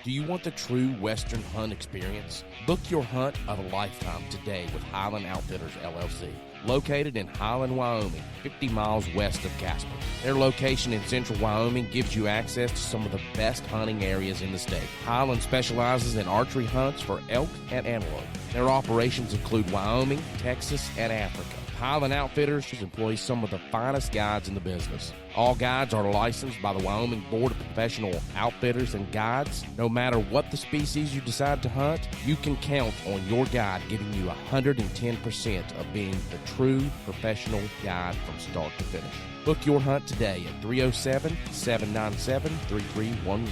Do you want the true Western hunt experience? Book your hunt of a lifetime today with Highland Outfitters, LLC. Located in Highland, Wyoming, 50 miles west of Casper. Their location in central Wyoming gives you access to some of the best hunting areas in the state. Highland specializes in archery hunts for elk and antelope. Their operations include Wyoming, Texas, and Africa. Highland Outfitters employs some of the finest guides in the business. All guides are licensed by the Wyoming Board of Professional Outfitters and Guides. No matter what the species you decide to hunt, you can count on your guide giving you 110% of being the true professional guide from start to finish. Book your hunt today at 307-797-3311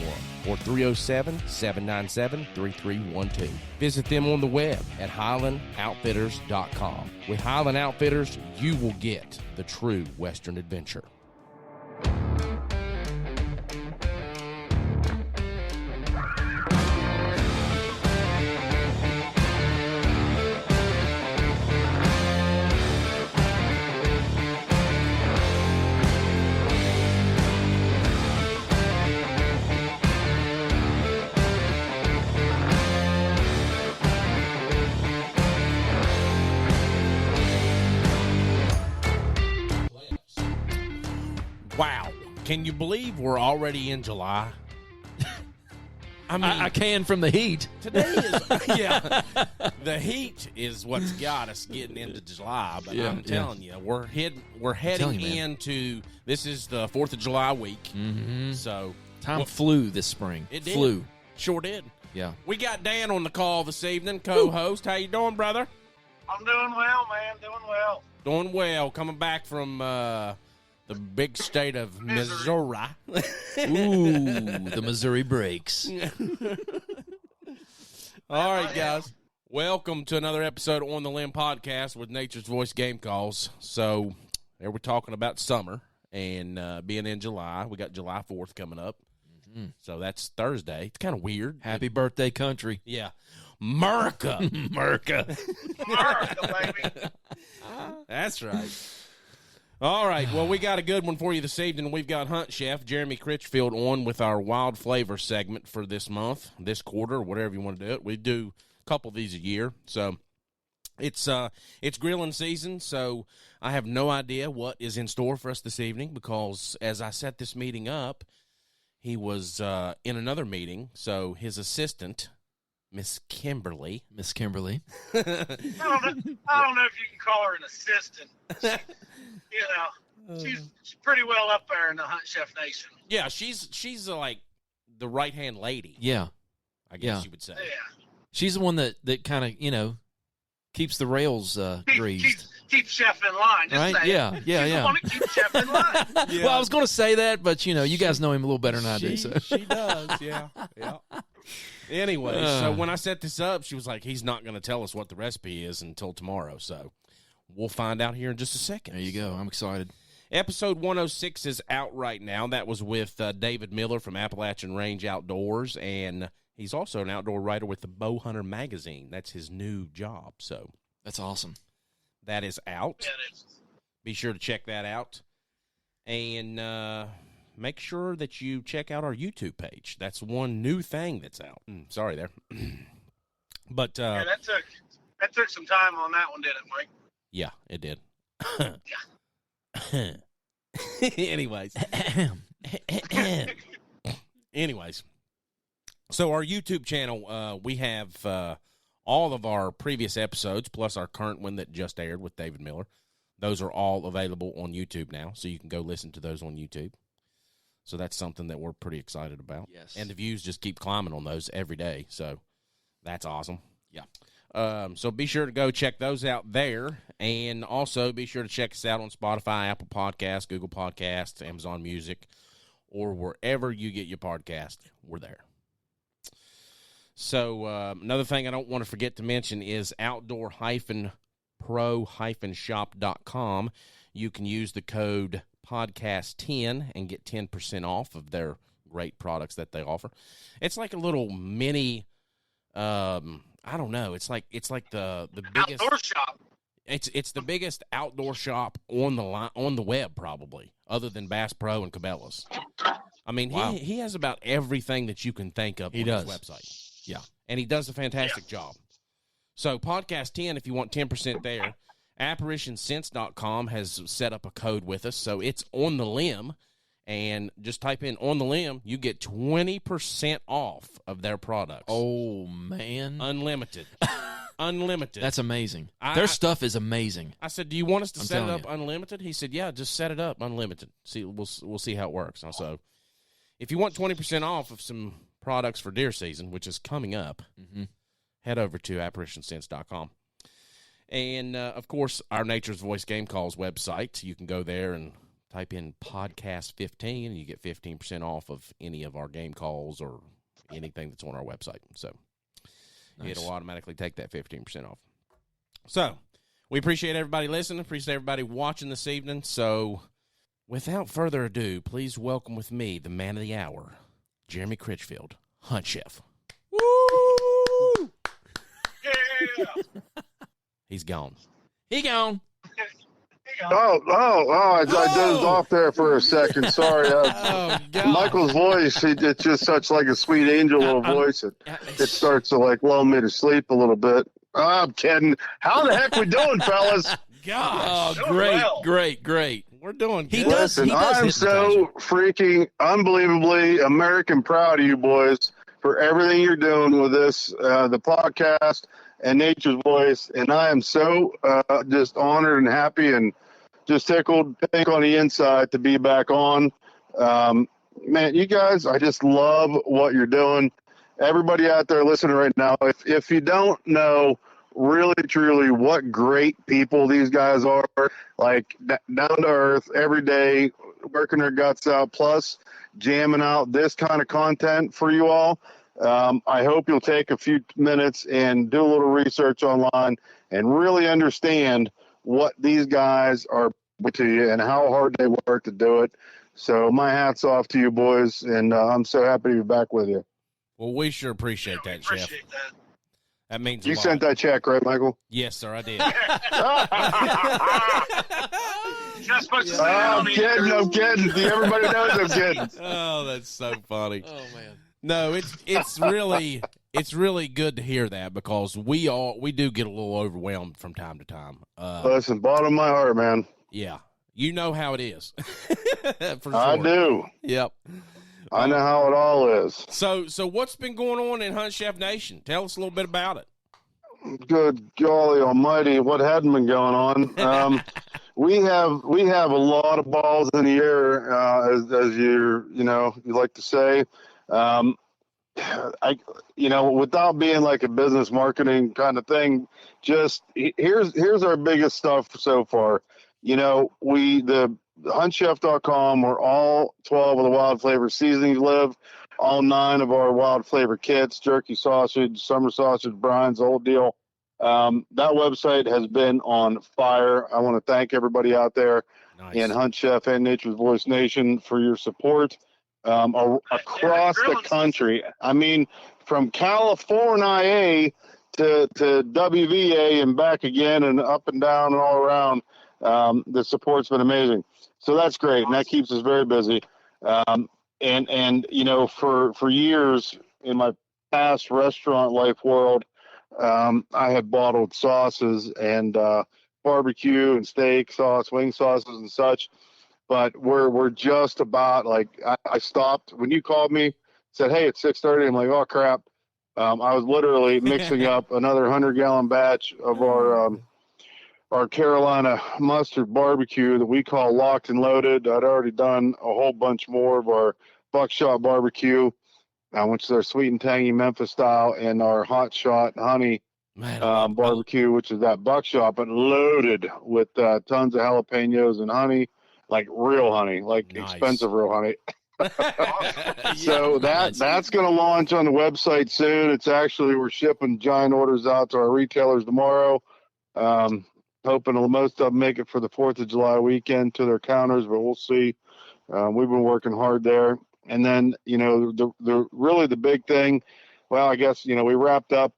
or 307-797-3312. Visit them on the web at HighlandOutfitters.com. With Highland Outfitters, you will get the true Western adventure. Wow. Can you believe we're already in July? I mean, I can from the heat. Today is, yeah. The heat is what's got us getting into July, but I'm telling you, we're heading into, this is the 4th of July week. Mm-hmm. So Time flew this spring. It did. Flew. Sure did. Yeah. We got Dan on the call this evening, co-host. How you doing, brother? I'm doing well, man. Doing well. Doing well. Coming back from the big state of Missouri. Ooh, the Missouri breaks. All right, guys. Welcome to another episode on the Limb Podcast with Nature's Voice Game Calls. So, there we're talking about summer and being in July. We got July 4th coming up. Mm-hmm. So, that's Thursday. It's kind of weird. Happy birthday, country. Yeah. America. America. America, baby. That's right. All right, well, we got a good one for you this evening. We've got Hunt Chef Jeremy Critchfield on with our Wild Flavor segment for this month, this quarter, whatever you want to do it. We do a couple of these a year, so it's grilling season, so I have no idea what is in store for us this evening because as I set this meeting up, he was in another meeting, so his assistant, Miss Kimberly. I don't know if you can call her an assistant. She's pretty well up there in the Hunt Chef Nation. Yeah, she's like the right-hand lady. Yeah. I guess you would say. Yeah. She's the one that kind of, keeps the rails greased. Keeps Chef in line. Just right? saying. Yeah. She's the one that keeps Chef in line. Yeah. Well, I was going to say that, but, you guys know him a little better than I do. So. She does, yeah. Anyway, so when I set this up, she was like, he's not going to tell us what the recipe is until tomorrow. So we'll find out here in just a second. There you go. I'm excited. Episode 106 is out right now. That was with David Miller from Appalachian Range Outdoors, and he's also an outdoor writer with the Bow Hunter magazine. That's his new job. So that's awesome. That is out. Yeah, it is. Be sure to check that out. And make sure that you check out our YouTube page. That's one new thing that's out. Sorry there. But yeah, that took some time on that one, didn't it, Mike? Yeah, it did. Yeah. Anyways, so our YouTube channel, we have all of our previous episodes, plus our current one that just aired with David Miller. Those are all available on YouTube now, so you can go listen to those on YouTube. So that's something that we're pretty excited about. Yes. And the views just keep climbing on those every day, so that's awesome. Yeah. So be sure to go check those out there, and also be sure to check us out on Spotify, Apple Podcasts, Google Podcasts, Amazon Music, or wherever you get your podcast. We're there. So another thing I don't want to forget to mention is outdoor-pro-shop.com. You can use the code podcast10 and get 10% off of their great products that they offer. It's like a little mini I don't know. It's like the biggest outdoor shop. It's the biggest outdoor shop on the web probably, other than Bass Pro and Cabela's. I mean, Wow. he has about everything that you can think of He on does. his website. Yeah. And he does a fantastic job. So Podcast 10, if you want 10% there, apparitionsense.com has set up a code with us. So it's on the limb. And just type in on the limb, you get 20% off of their products. Oh, man. Unlimited. Unlimited. That's amazing. Their stuff is amazing. I said, do you want us to I'm set it telling up unlimited? He said, yeah, just set it up unlimited. See, we'll see how it works. So if you want 20% off of some products for deer season, which is coming up, head over to apparitionsense.com. And, of course, our Nature's Voice Game Calls website. You can go there and type in podcast 15, and you get 15% off of any of our game calls or anything that's on our website. So it'll automatically take that 15% off. So we appreciate everybody listening. Appreciate everybody watching this evening. So without further ado, please welcome with me the man of the hour, Jeremy Critchfield, Hunt Chef. Woo! Yeah. He's gone. He gone. I dozed off there for a second. Sorry. Oh, God. Michael's voice, it's just such like a sweet angel little voice. It starts to like lull me to sleep a little bit. I'm kidding. How the heck we doing, fellas? Gosh. Oh, great. We're doing good. He does. Listen, I'm hypnotize so you. freaking unbelievably American proud of you boys for everything you're doing with this, the podcast and Nature's Voice. And I am so just honored and happy and just tickled pink on the inside to be back on. Man, you guys, I just love what you're doing. Everybody out there listening right now, if you don't know really truly what great people these guys are, like down to earth every day, working their guts out, plus jamming out this kind of content for you all. I hope you'll take a few minutes and do a little research online and really understand what these guys are to you and how hard they work to do it. So my hat's off to you boys, and I'm so happy to be back with you. Well, we sure appreciate that, Chef. Appreciate that. That means You a lot. sent that check, right, Michael? Yes, sir, I did. Not supposed to say I'm that. kidding. Everybody knows I'm kidding. Oh, that's so funny. Oh, man. No, it's really good to hear that because we do get a little overwhelmed from time to time. Listen, bottom of my heart, man. Yeah, you know how it is. For sure. I do. Yep. I know how it all is. So what's been going on in Hunt Chef Nation? Tell us a little bit about it. Good golly almighty, what hadn't been going on? We have a lot of balls in the air, as you like to say. Without being like a business marketing kind of thing, just here's our biggest stuff so far. The HUNTCHEF.com, where all 12 of the wild flavor seasonings live, all 9 of our wild flavor kits, jerky sausage, summer sausage, brines, the whole deal. That website has been on fire. I want to thank everybody out there in Hunt Chef and Nature's Voice Nation for your support across the country. I mean, from California to WVA and back again and up and down and all around. The support's been amazing. So that's great, and that keeps us very busy. For years in my past restaurant life world, I had bottled sauces and barbecue and steak sauce, wing sauces and such. But we're just about I stopped when you called me, said, hey, it's 6:30. I'm like, oh crap. I was literally mixing up another 100-gallon batch of our Carolina mustard barbecue that we call locked and loaded. I'd already done a whole bunch more of our buckshot barbecue, which is our sweet and tangy Memphis style, and our hot shot honey barbecue, which is that buckshot, but loaded with tons of jalapenos and honey, like real honey, like nice. Expensive real honey. So that's going to launch on the website soon. It's actually, we're shipping giant orders out to our retailers tomorrow. Hoping most of them make it for the 4th of July weekend to their counters, but we'll see. We've been working hard there. And then, the big thing, well, I guess, we wrapped up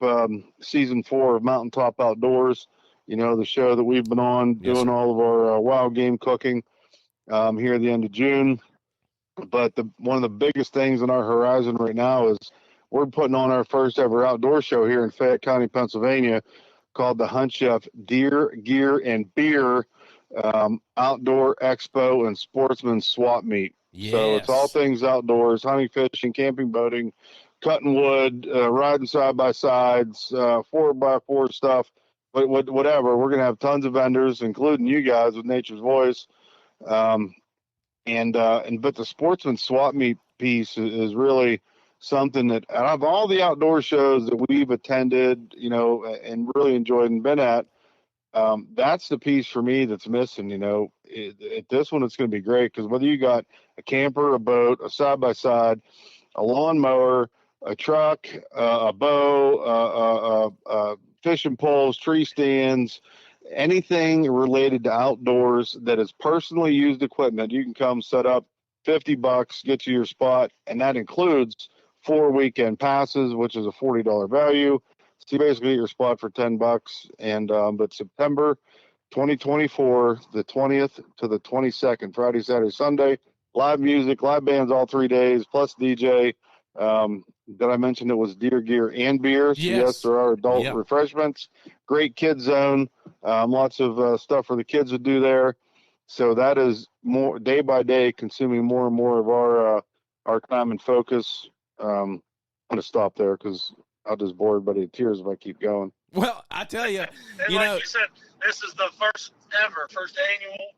season 4 of Mountaintop Outdoors, the show that we've been on doing all of our wild game cooking here at the end of June. But one of the biggest things on our horizon right now is we're putting on our first ever outdoor show here in Fayette County, Pennsylvania, called the HUNTCHEF Deer, Gear, and Beer Outdoor Expo and Sportsman Swap Meet. Yes. So it's all things outdoors: hunting, fishing, camping, boating, cutting wood, riding side by sides, 4x4 stuff, whatever. We're gonna have tons of vendors, including you guys with Nature's Voice. But the Sportsman Swap Meet piece is really something that out of all the outdoor shows that we've attended, and really enjoyed and been at, that's the piece for me that's missing. At this one, it's going to be great because whether you got a camper, a boat, a side by side, a lawnmower, a truck, a bow, fishing poles, tree stands, anything related to outdoors that is personally used equipment, you can come set up, $50, get you your spot, and that includes 4 weekend passes, which is a $40 value. So you basically get your spot for $10. And but September 2024, the 20th to the 22nd, Friday, Saturday, Sunday, live music, live bands all 3 days, plus DJ. Did I mention it was deer, gear, and beer? So yes, there are adult refreshments. Great kids zone. Lots of stuff for the kids to do there. So that is more day by day, consuming more and more of our time and focus. I'm going to stop there because I'll just bore everybody to tears if I keep going. Well, I tell you, and like you said, this is the first annual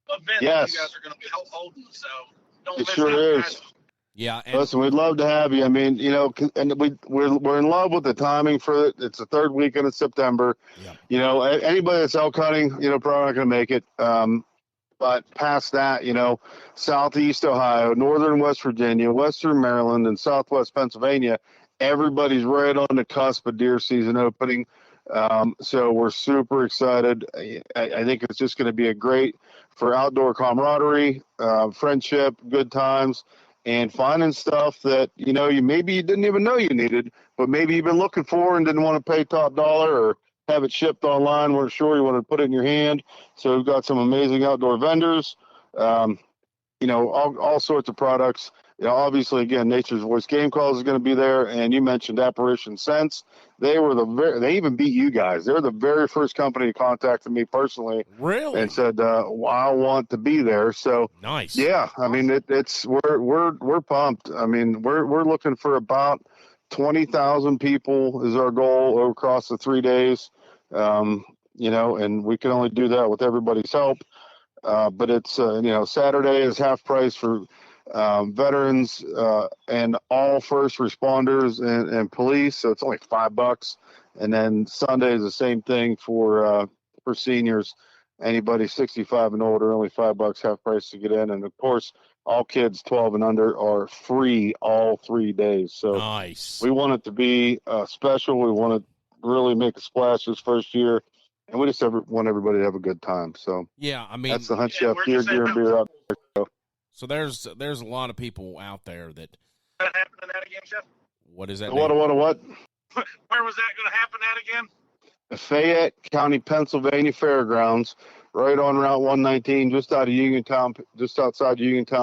event that you guys are going to be holding. So don't miss sure out, is. guys. Yeah. Listen, we'd love to have you. I mean, and we're in love with the timing for it. It's the third weekend of September. Yeah. Anybody that's elk hunting, probably not going to make it. But past that, Southeast Ohio, Northern West Virginia, Western Maryland, and Southwest Pennsylvania, everybody's right on the cusp of deer season opening. So we're super excited. I think it's just going to be a great for outdoor camaraderie, friendship, good times, and finding stuff that, maybe you didn't even know you needed, but maybe you've been looking for and didn't want to pay top dollar or have it shipped online, weren't sure you want to put it in your hand. So we've got some amazing outdoor vendors, all sorts of products. Obviously, again, Nature's Voice Game Calls is going to be there, and you mentioned Apparition Sense. They they even beat you guys. They're the very first company that contacted me personally, really, and said, I want to be there. So nice. Yeah, I mean, we're pumped. I mean, we're looking for about 20,000 people is our goal across the 3 days. And we can only do that with everybody's help. But it's, Saturday is half price for veterans and all first responders and police. So it's only $5. And then Sunday is the same thing for seniors. Anybody 65 and older, only $5, half price to get in. And of course, all kids 12 and under are free all 3 days. So nice. We want it to be special. We want to really make a splash this first year. And we just want everybody to have a good time. So yeah, I mean, that's the HUNTCHEF Deer, Gear, and Beer out there. So there's a lot of people out there that happening at again, Chef? What is that? What? Where was that going to happen at again? The Fayette County, Pennsylvania Fairgrounds, right on Route 119, just outside Uniontown,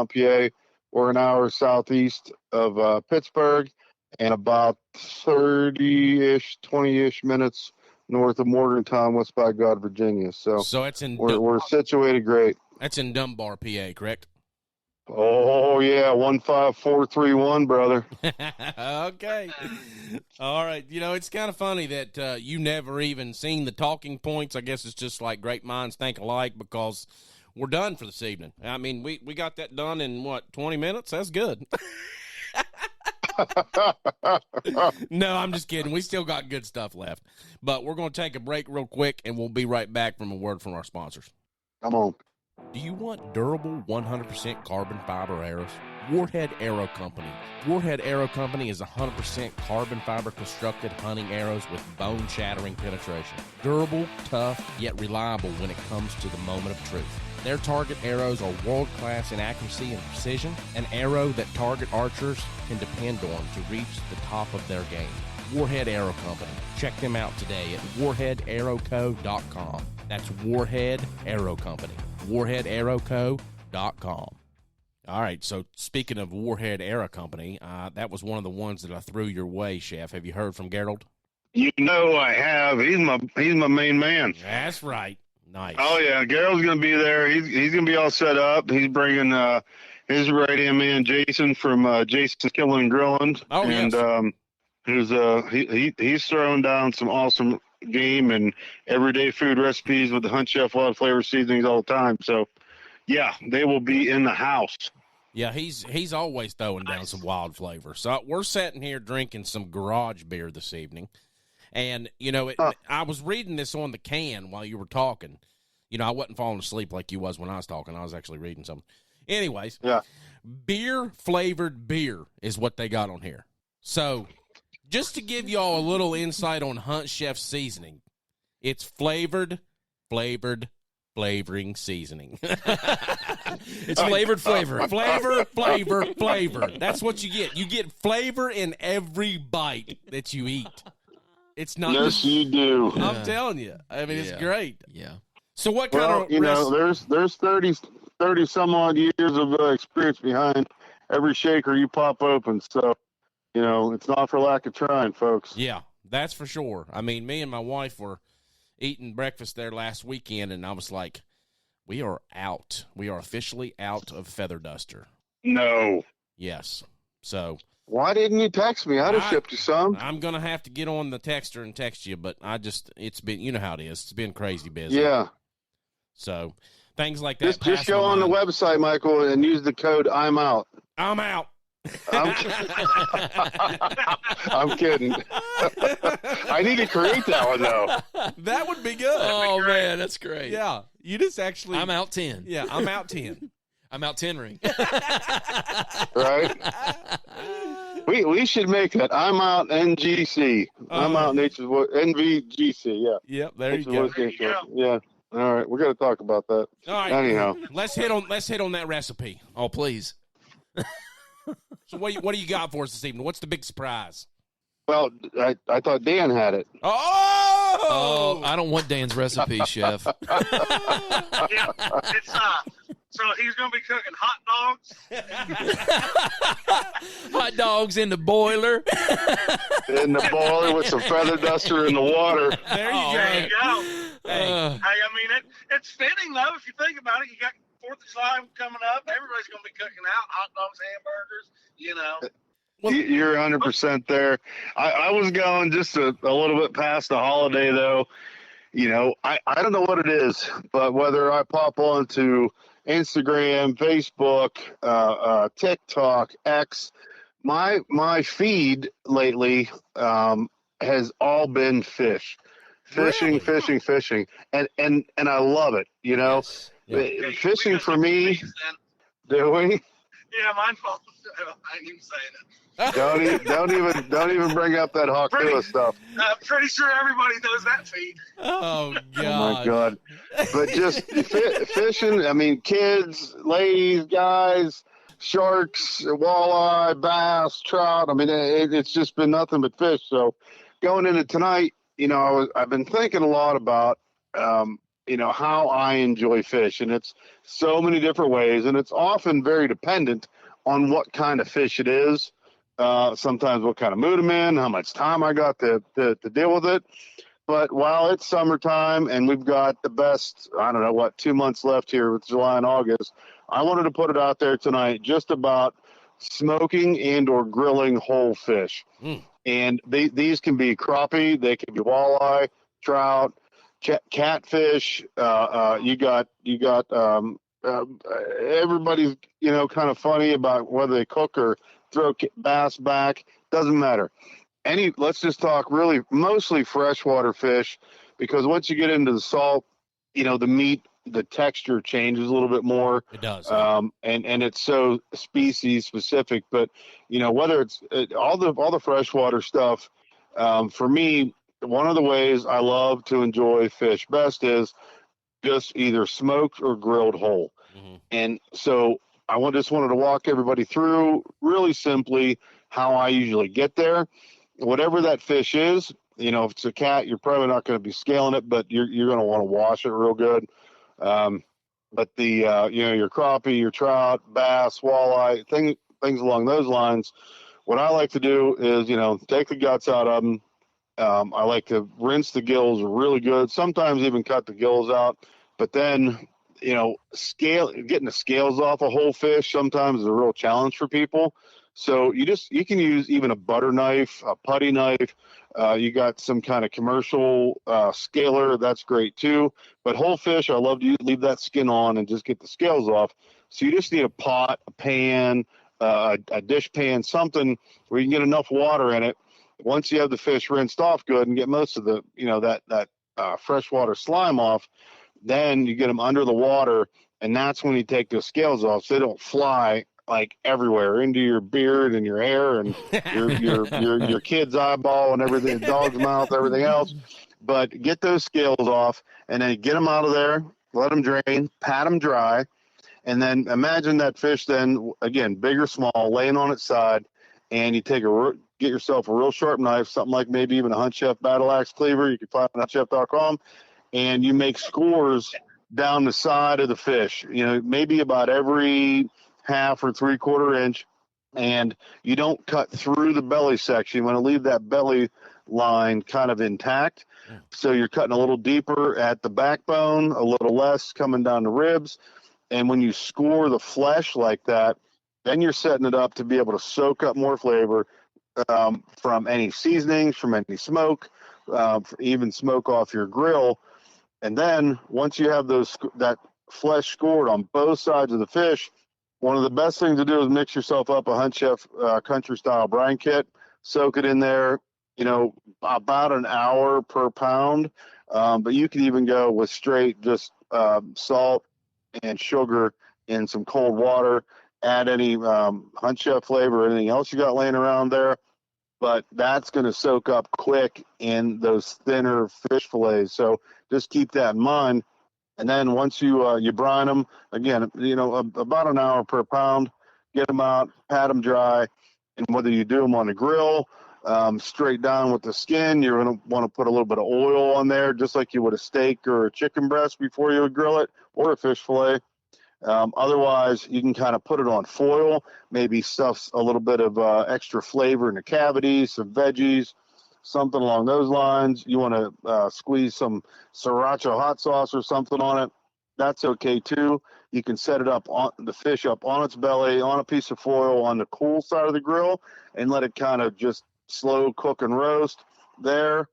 PA. We're an hour southeast of Pittsburgh, and about 30-ish, 20-ish minutes north of Morgantown, West by God, Virginia. So it's in we're situated great. That's in Dunbar, PA, correct? Oh yeah, 15431, brother. Okay. All right. It's kind of funny that you never even seen the talking points. I guess it's just like great minds think alike because we're done for this evening. I mean, we got that done in 20 minutes? That's good. No, I'm just kidding. We still got good stuff left. But we're going to take a break real quick, and we'll be right back from a word from our sponsors. Come on. Do you want durable 100% carbon fiber arrows? Warhead Arrow Company. Warhead Arrow Company is 100% carbon fiber constructed hunting arrows with bone-shattering penetration. Durable, tough, yet reliable when it comes to the moment of truth. Their target arrows are world-class in accuracy and precision, an arrow that target archers can depend on to reach the top of their game. Warhead Arrow Company. Check them out today at warheadarrowco.com. That's Warhead Arrow Company. warheadarrowco.com. All right. So speaking of Warhead Era Company, that was one of the ones that I threw your way, Chef. Have you heard from Gerald? You know I have. He's my main man. That's right. Nice. Oh yeah, Gerald's gonna be there. He's gonna be all set up. He's bringing his right hand man Jason from Jason's Killing and Grilling. Oh, and yes. He's throwing down some awesome game and everyday food recipes with the HUNTCHEF wild flavor seasonings all the time. So yeah, they will be in the house. Yeah, he's always throwing down some wild flavor. So we're sitting here drinking some garage beer this evening. And, you know, I was reading this on the can while you were talking. You know, I wasn't falling asleep like you was when I was talking. I was actually reading something. Anyways, yeah, beer-flavored beer is what they got on here. So just to give y'all a little insight on HUNTCHEF seasoning, it's flavoring seasoning. It's flavored flavor. Flavor. That's what you get. You get flavor in every bite that you eat. It's not. Yes, you do. I'm telling you. I mean, it's great. Yeah. So what kind of? You know, there's 30 some odd years of experience behind every shaker you pop open. So, you know, it's not for lack of trying, folks. Yeah, that's for sure. I mean, me and my wife were eating breakfast there last weekend, and I was like, we are out. We are officially out of Feather Duster. No. Yes. So. Why didn't you text me? I'd have shipped you some. I'm going to have to get on the texter and text you, but it's been, you know how it is. It's been crazy busy. Yeah. So things like that. Just go on the website, Michael, and use the code I'm out. I'm out. I'm kidding. I need to create that one, though. That would be good. Oh, man, that's great. Yeah. You just actually. I'm out 10. Yeah, I'm out 10. I'm out 10 ring. Right? We should make that. I'm out NGC. I'm out Nature's Voice. NVGC, yeah. Yep, there you go. Yeah. All right, we're going to talk about that. All right. Anyhow. Let's hit on that recipe. Oh, please. So what do you got for us this evening? What's the big surprise? Well, I thought Dan had it. Oh! I don't want Dan's recipe, Chef. Yeah, it's so he's going to be cooking hot dogs. Hot dogs in the boiler. In the boiler with some feather duster in the water. There you go. There you go. Hey. I mean, it's fitting, though, if you think about it. You got 4th of July coming up. Everybody's going to be cooking out hot dogs, hamburgers, you know. Well, you're 100% there. I was going just a little bit past the holiday, though. You know, I don't know what it is, but whether I pop onto Instagram, Facebook, TikTok, X, my feed lately has all been fish. Fishing, really? fishing. And I love it, you know. Yes. Yeah, Fishing for me, do we? Yeah, mine fault. I ain't even saying it. Don't even bring up that Hawkua stuff. I'm pretty sure everybody knows that feed. Oh, God. Oh, my God. But just fishing, I mean, kids, ladies, guys, sharks, walleye, bass, trout. I mean, it's just been nothing but fish. So going into tonight, you know, I've been thinking a lot about, you know, how I enjoy fish. And it's so many different ways. And it's often very dependent on what kind of fish it is. Sometimes what kind of mood I'm in, how much time I got to deal with it. But while it's summertime and we've got the best, 2 months left here with July and August, I wanted to put it out there tonight just about smoking and or grilling whole fish. And these can be crappie, they can be walleye, trout, catfish. You got everybody's, you know, kind of funny about whether they cook or throw bass back. Doesn't matter. Let's just talk really mostly freshwater fish, because once you get into the salt, you know, the meat, the texture changes a little bit more. It does. And it's so species specific. But, you know, whether it's all the freshwater stuff, for me, one of the ways I love to enjoy fish best is just either smoked or grilled whole. Mm-hmm. And so I just wanted to walk everybody through really simply how I usually get there. Whatever that fish is, you know, if it's a cat, you're probably not going to be scaling it, but you're going to want to wash it real good. But the your crappie, your trout, bass, walleye, things along those lines. What I like to do is take the guts out of them. I like to rinse the gills really good. Sometimes even cut the gills out. But then getting the scales off a whole fish sometimes is a real challenge for people. So you can use even a butter knife, a putty knife. You got some kind of commercial scaler, that's great too. But whole fish, I love to leave that skin on and just get the scales off. So you just need a pot, a pan, a dish pan, something where you can get enough water in it. Once you have the fish rinsed off good and get most of the that freshwater slime off, then you get them under the water, and that's when you take the scales off so they don't fly like everywhere into your beard and your hair and your kid's eyeball and everything, dog's mouth, everything else. But get those scales off and then get them out of there, let them drain, pat them dry, and then imagine that fish then, again, big or small, laying on its side, and you get yourself a real sharp knife, something like maybe even a HUNTCHEF battle axe cleaver. You can find it on HUNTCHEF.com, and you make scores down the side of the fish, maybe about every half or 3/4 inch, and you don't cut through the belly section. You want to leave that belly line kind of intact. So you're cutting a little deeper at the backbone, a little less coming down the ribs. And when you score the flesh like that, then you're setting it up to be able to soak up more flavor from any seasonings, from any smoke, even smoke off your grill. And then once you have that flesh scored on both sides of the fish, one of the best things to do is mix yourself up a HUNTCHEF country style brine kit, soak it in there, about an hour per pound. But you can even go with straight just salt and sugar in some cold water, add any HUNTCHEF flavor or anything else you got laying around there. But that's going to soak up quick in those thinner fish fillets. So just keep that in mind. And then once you brine them, again, about an hour per pound, get them out, pat them dry. And whether you do them on the grill, straight down with the skin, you're going to want to put a little bit of oil on there, just like you would a steak or a chicken breast before you would grill it, or a fish fillet. Otherwise, you can kind of put it on foil, maybe stuff a little bit of extra flavor in the cavities, some veggies, something along those lines. You want to squeeze some sriracha hot sauce or something on it. That's okay too. You can set it up on the fish up on its belly, on a piece of foil on the cool side of the grill, and let it kind of just slow cook and roast there.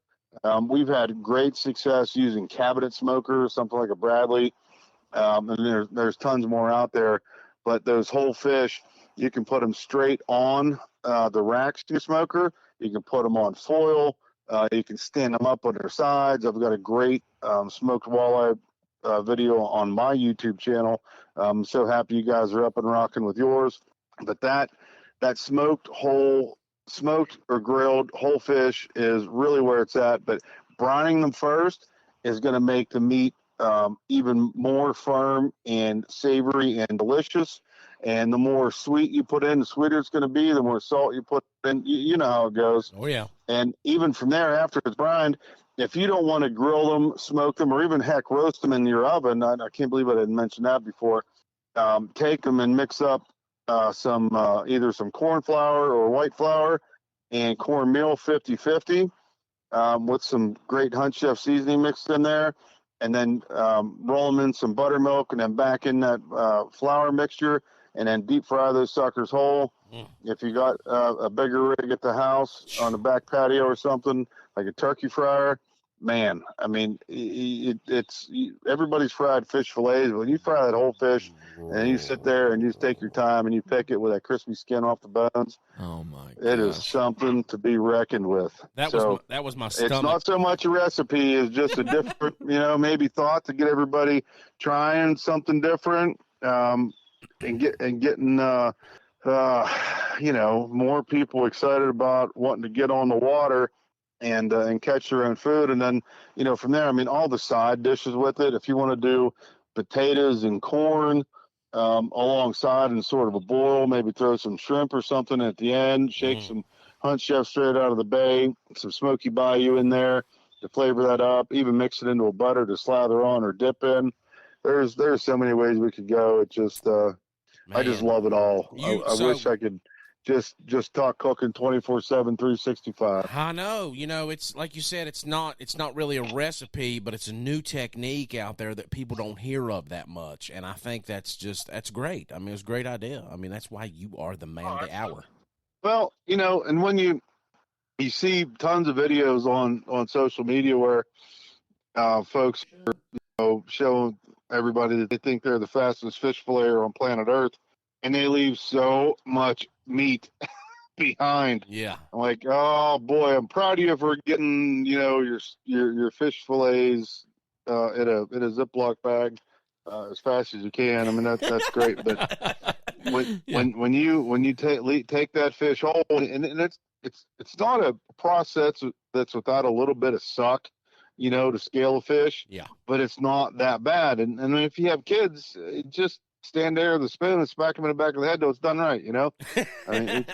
We've had great success using cabinet smokers, something like a Bradley. And there's tons more out there, but those whole fish, you can put them straight on the racks to your smoker. You can put them on foil. You can stand them up on their sides. I've got a great smoked walleye video on my YouTube channel. I'm so happy you guys are up and rocking with yours. But that smoked or grilled whole fish is really where it's at. But brining them first is going to make the meat even more firm and savory and delicious. And the more sweet you put in, the sweeter it's going to be. The more salt you put in, you know how it goes. Oh, yeah. And even from there, after it's brined, if you don't want to grill them, smoke them, or even, heck, roast them in your oven, I can't believe I didn't mention that before, take them and mix up some either some corn flour or white flour and cornmeal 50-50 with some great HUNTCHEF seasoning mixed in there. And then roll them in some buttermilk and then back in that flour mixture and then deep fry those suckers whole. If you got a bigger rig at the house on the back patio or something, like a turkey fryer, man, I mean, it's everybody's fried fish fillets, but when you fry that whole fish and you sit there and you just take your time and you pick it with that crispy skin off the bones, oh my gosh, it is something to be reckoned with. That was my stomach. It's not so much a recipe as just a different, maybe thought to get everybody trying something different, and getting more people excited about wanting to get on the water and catch their own food. And then, from there, I mean, all the side dishes with it. If you want to do potatoes and corn alongside in sort of a boil, maybe throw some shrimp or something at the end, shake some HUNTCHEF straight out of the bay, some Smoky Bayou in there to flavor that up, even mix it into a butter to slather on or dip in. there's so many ways we could go. It just I just love it all. I wish I could just talk cooking 24/7, 365. I know. It's like you said, it's not really a recipe, but it's a new technique out there that people don't hear of that much. And I think that's great. I mean, it's a great idea. I mean, that's why you are the man of the hour. Well, and when you see tons of videos on social media where folks are, showing everybody that they think they're the fastest fish filleter on planet Earth, and they leave so much meat behind. Yeah. I'm like, oh boy, I'm proud of you for getting, your fish fillets in a Ziploc bag as fast as you can. I mean, that's great. But when you take that fish whole, and it's not a process that's without a little bit of suck, to scale a fish. Yeah. But it's not that bad. And if you have kids, just stand there with the spoon and smack them in the back of the head till it's done right. I mean,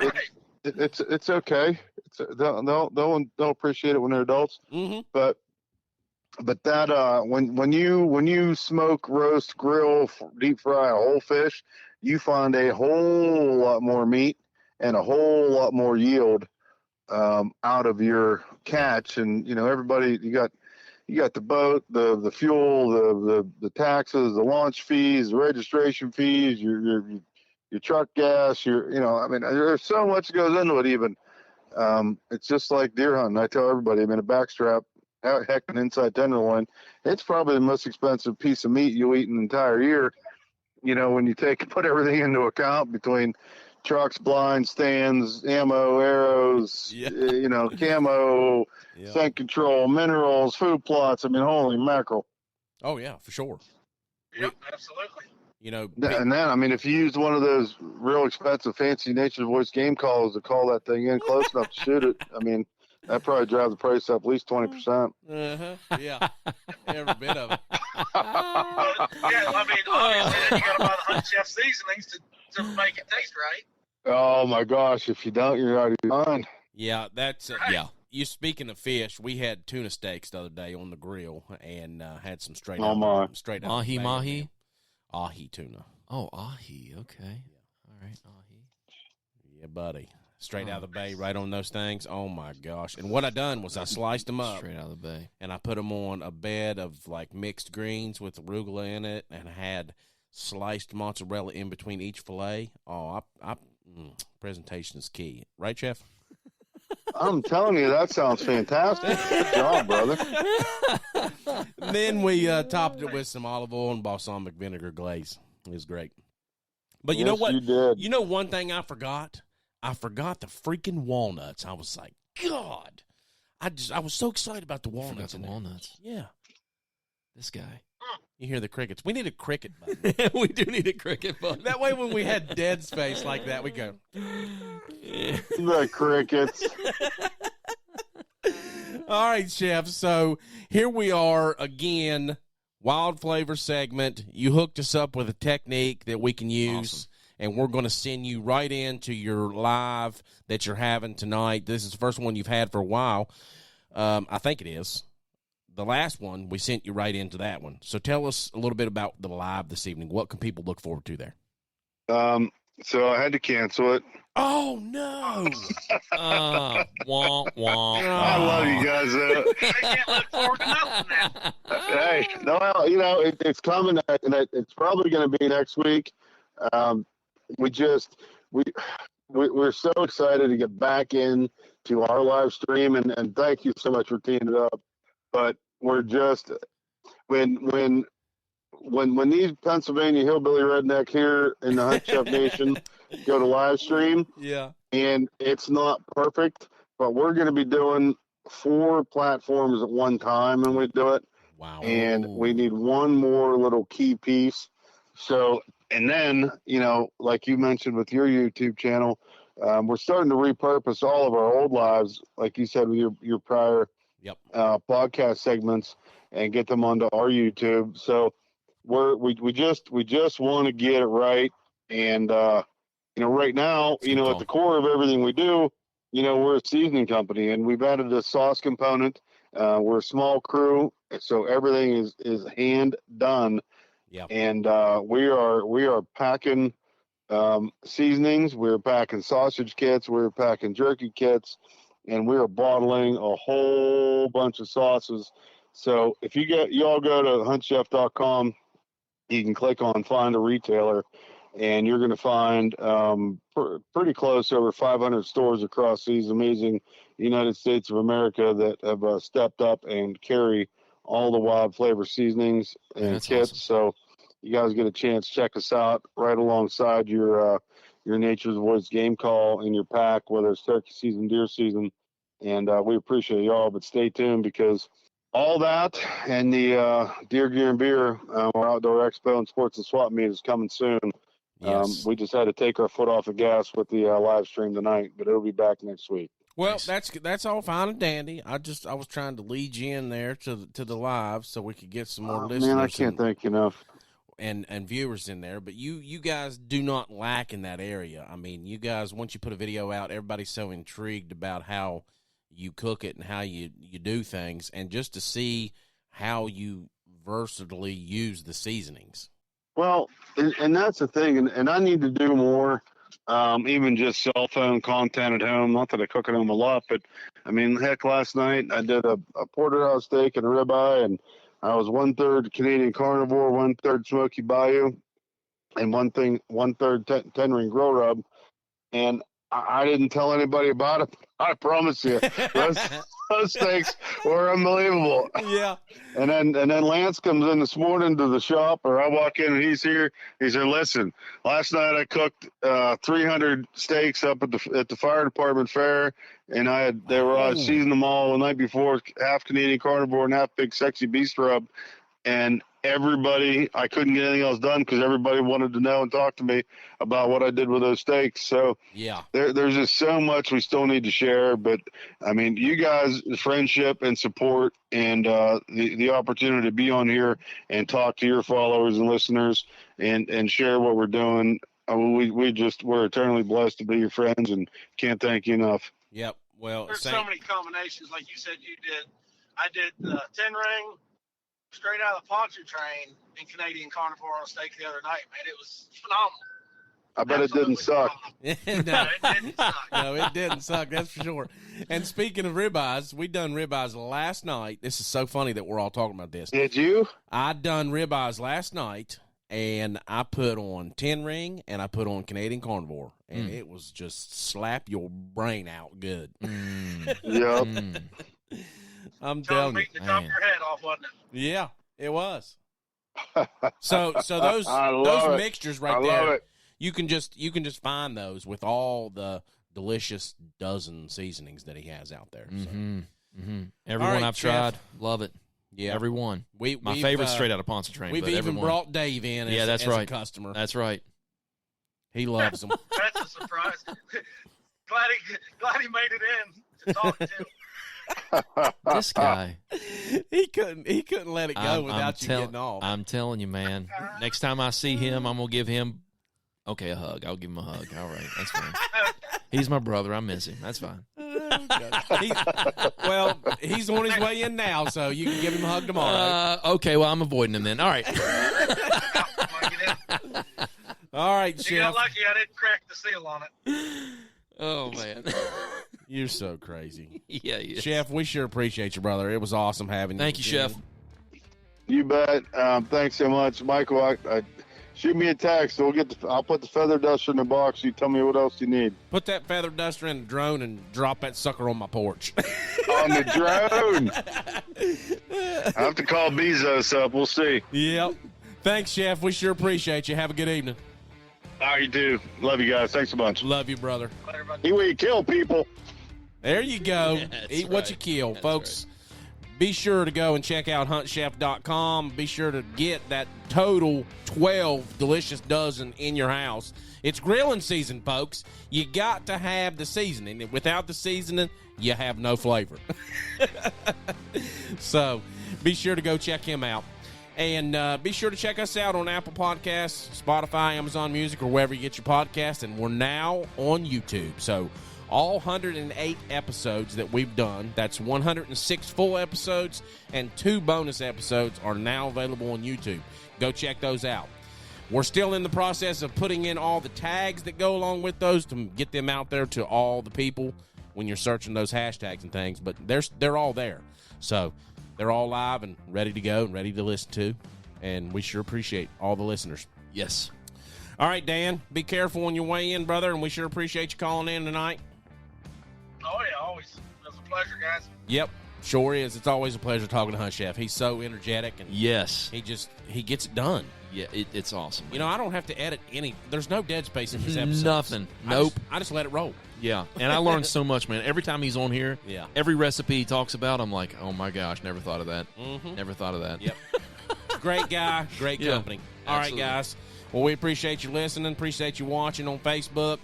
it's okay. They'll appreciate it when they're adults. Mm-hmm. But that when you smoke, roast, grill, deep fry a whole fish, you find a whole lot more meat and a whole lot more yield out of your catch. And everybody, you got the boat, the fuel, the taxes, the launch fees, the registration fees, your truck gas, I mean, there's so much goes into it. Even it's just like deer hunting. I tell everybody, I mean, a backstrap, heck, an inside tenderloin, it's probably the most expensive piece of meat you'll eat an entire year. When you put everything into account between trucks, blinds, stands, ammo, arrows, camo, scent control, minerals, food plots. I mean, holy mackerel. Oh yeah, for sure. Yep, absolutely. And then, I mean, if you used one of those real expensive, fancy Nature's Voice game calls to call that thing in close enough to shoot it, I mean, that probably drives the price up at least 20%. Yeah, every bit of it. Yeah, I mean, obviously, then you got to buy the HUNTCHEF seasonings to make it taste right. Oh my gosh! If you don't, you're out of your mind. Yeah, that's yeah. You speaking of fish, we had tuna steaks the other day on the grill and had some straight out mahi ahi tuna. Oh, ahi. Okay. All right, ahi. Yeah, buddy. Straight out of the bay, right on those things. Oh my gosh! And what I done was I sliced them up straight out of the bay, and I put them on a bed of like mixed greens with arugula in it, and had sliced mozzarella in between each fillet. Oh, presentation is key, right, Chef? I'm telling you, that sounds fantastic. Good job, brother. Then we topped it with some olive oil and balsamic vinegar glaze. It was great. But you know what? You did. You know one thing I forgot? I forgot the freaking walnuts. I was like, God. I was so excited about the walnuts. Walnuts. Yeah. This guy. You hear the crickets. We need a cricket button. We do need a cricket button. That way when we had dead space like that, we go. The crickets. All right, Chef. So here we are again, Wild Flavor segment. You hooked us up with a technique that we can use. Awesome. And we're going to send you right into your live that you're having tonight. This is the first one you've had for a while. I think it is. The last one, we sent you right into that one. So tell us a little bit about the live this evening. What can people look forward to there? So I had to cancel it. Oh, no. Wah, wah. I love you guys. I can't look forward to nothing now. Hey, no, it's coming, and it's probably going to be next week. We're so excited to get back in to our live stream, and thank you so much for teeing it up. But we're just when these Pennsylvania hillbilly redneck here in the HUNTCHEF Nation go to live stream, yeah, and it's not perfect, but we're going to be doing 4 platforms at one time when we do it. Wow. And we need one more little key piece. So, and then, like you mentioned with your YouTube channel, we're starting to repurpose all of our old lives, like you said, with your prior podcast segments, and get them onto our YouTube. So we just want to get it right. And, right now, at the core of everything we do, we're a seasoning company, and we've added a sauce component. We're a small crew, so everything is hand done. Yep. And we are packing seasonings. We're packing sausage kits. We're packing jerky kits, and we are bottling a whole bunch of sauces. So if y'all go to huntchef.com, you can click on find a retailer, and you're going to find pretty close over 500 stores across these amazing United States of America that have stepped up and carry all the wild flavor seasonings and kits. Awesome. So you guys get a chance, check us out right alongside your Nature's Voice game call in your pack, whether it's turkey season, deer season. And we appreciate y'all, but stay tuned, because all that and the Deer Gear and Beer, our outdoor expo and sports and swap meet is coming soon. Yes. We just had to take our foot off the gas with the live stream tonight, but it'll be back next week. Well, that's all fine and dandy. I was trying to lead you in there to the live so we could get some more listeners. Man, I can't thank you enough. And viewers in there, but you guys do not lack in that area. I mean, you guys, once you put a video out, everybody's so intrigued about how you cook it and how you do things, and just to see how you versatilely use the seasonings. Well, and that's the thing, and I need to do more, even just cell phone content at home. Not that I cook at home a lot, but I mean, heck, last night I did a porterhouse steak and a ribeye, and I was 1/3 Canadian carnivore, 1/3 Smoky Bayou, and 1/3 ten ring grill rub, and I didn't tell anybody about it. I promise you, those steaks were unbelievable. Yeah. And then Lance comes in this morning to the shop, or I walk in and he's here. He said, "Listen, last night I cooked 300 steaks up at the fire department fair, and I seasoned them all the night before, half Canadian carnivore and half big sexy beast rub, and everybody, I couldn't get anything else done because everybody wanted to know and talk to me about what I did with those steaks." So yeah, there's just so much we still need to share. But I mean, you guys' friendship and support, and the opportunity to be on here and talk to your followers and listeners and share what we're doing. We're eternally blessed to be your friends, and can't thank you enough. Yep. Well, there's so many combinations, like you said you did. I did 10 ring. Straight out of the poncho train in Canadian carnivore on a steak the other night, man. It was phenomenal. I bet Absolutely it didn't suck. No, it didn't suck. No, it didn't suck, that's for sure. And speaking of ribeyes, we done ribeyes last night. This is so funny that we're all talking about this. Did you? I done ribeyes last night, and I put on 10 ring, and I put on Canadian carnivore, and it was just slap your brain out good. Yep. I'm telling you, the top of your head off, wasn't it? Yeah, it was. So those mixtures right there, you can just find those with all the delicious dozen seasonings that he has out there. So. Everyone right, I've tried, love it. Yeah, everyone. My favorite's straight out of Ponce Train. We've even brought Dave in. As a customer. That's right. He loves them. That's a surprise. glad he made it in to talk to. This guy, he couldn't let it go without you getting off. I'm telling you, man. Next time I see him, I'm gonna give him a hug. I'll give him a hug. All right, that's fine. He's my brother. I miss him. That's fine. He's on his way in now, so you can give him a hug tomorrow. Okay, well, I'm avoiding him then. All right. All right, Chef. You got lucky I didn't crack the seal on it. Oh, man. You're so crazy. Yeah, he is. Chef, we sure appreciate you, brother. It was awesome having you. Thank you, Chef. You bet. Thanks so much, Michael. Shoot me a text. I'll put the feather duster in the box. You tell me what else you need. Put that feather duster in the drone and drop that sucker on my porch. On the drone. I have to call Bezos up. We'll see. Yep. Thanks, Chef. We sure appreciate you. Have a good evening. You do. Love you guys. Thanks a bunch. Love you, brother. Eat what you kill, people. There you go. Eat what you kill, That's folks. Be sure to go and check out HUNTCHEF.com. Be sure to get that total 12 delicious dozen in your house. It's grilling season, folks. You got to have the seasoning. Without the seasoning, you have no flavor. So be sure to go check him out. And be sure to check us out on Apple Podcasts, Spotify, Amazon Music, or wherever you get your podcasts. And we're now on YouTube. So All 108 episodes that we've done, that's 106 full episodes, and 2 bonus episodes are now available on YouTube. Go check those out. We're still in the process of putting in all the tags that go along with those to get them out there to all the people when you're searching those hashtags and things, but they're all there. So they're all live and ready to go and ready to listen to, and we sure appreciate all the listeners. Yes. All right, Dan, be careful on your way in, brother, and we sure appreciate you calling in tonight. Oh, yeah, always. It was a pleasure, guys. Yep, sure is. It's always a pleasure talking to HUNTCHEF. He's so energetic, and Yes. he gets it done. Yeah, it's awesome. You know, I don't have to edit any. There's no dead space in this episode. Nothing. Nope. I just let it roll. Yeah, and I learned so much, man. Every time he's on here, Yeah. every recipe he talks about, I'm like, oh my gosh, never thought of that. Mhm. Never thought of that. Yep. Great guy, great Yeah, company. All right, absolutely. guys. Well, we appreciate you listening. Appreciate you watching on Facebook.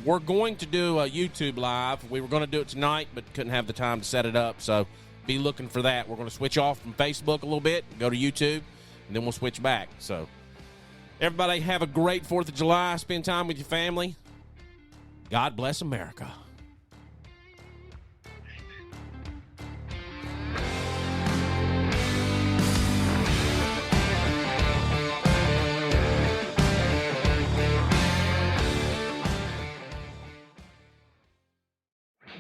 We're going to do a YouTube live. We were going to do it tonight, but couldn't have the time to set it up. So be looking for that. We're going to switch off from Facebook a little bit, go to YouTube, and then we'll switch back. So everybody have a great 4th of July. Spend time with your family. God bless America.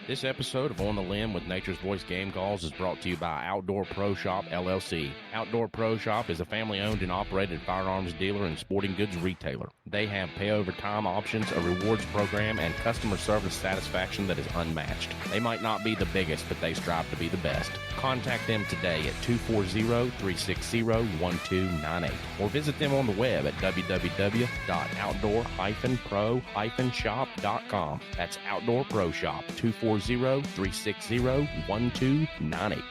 This episode of On the Limb with Nature's Voice Game Calls is brought to you by Outdoor Pro Shop, LLC. Outdoor Pro Shop is a family-owned and operated firearms dealer and sporting goods retailer. They have pay-over-time options, a rewards program, and customer service satisfaction that is unmatched. They might not be the biggest, but they strive to be the best. Contact them today at 240-360-1298 or visit them on the web at www.outdoor-pro-shop.com. That's Outdoor Pro Shop, 240-360-1298.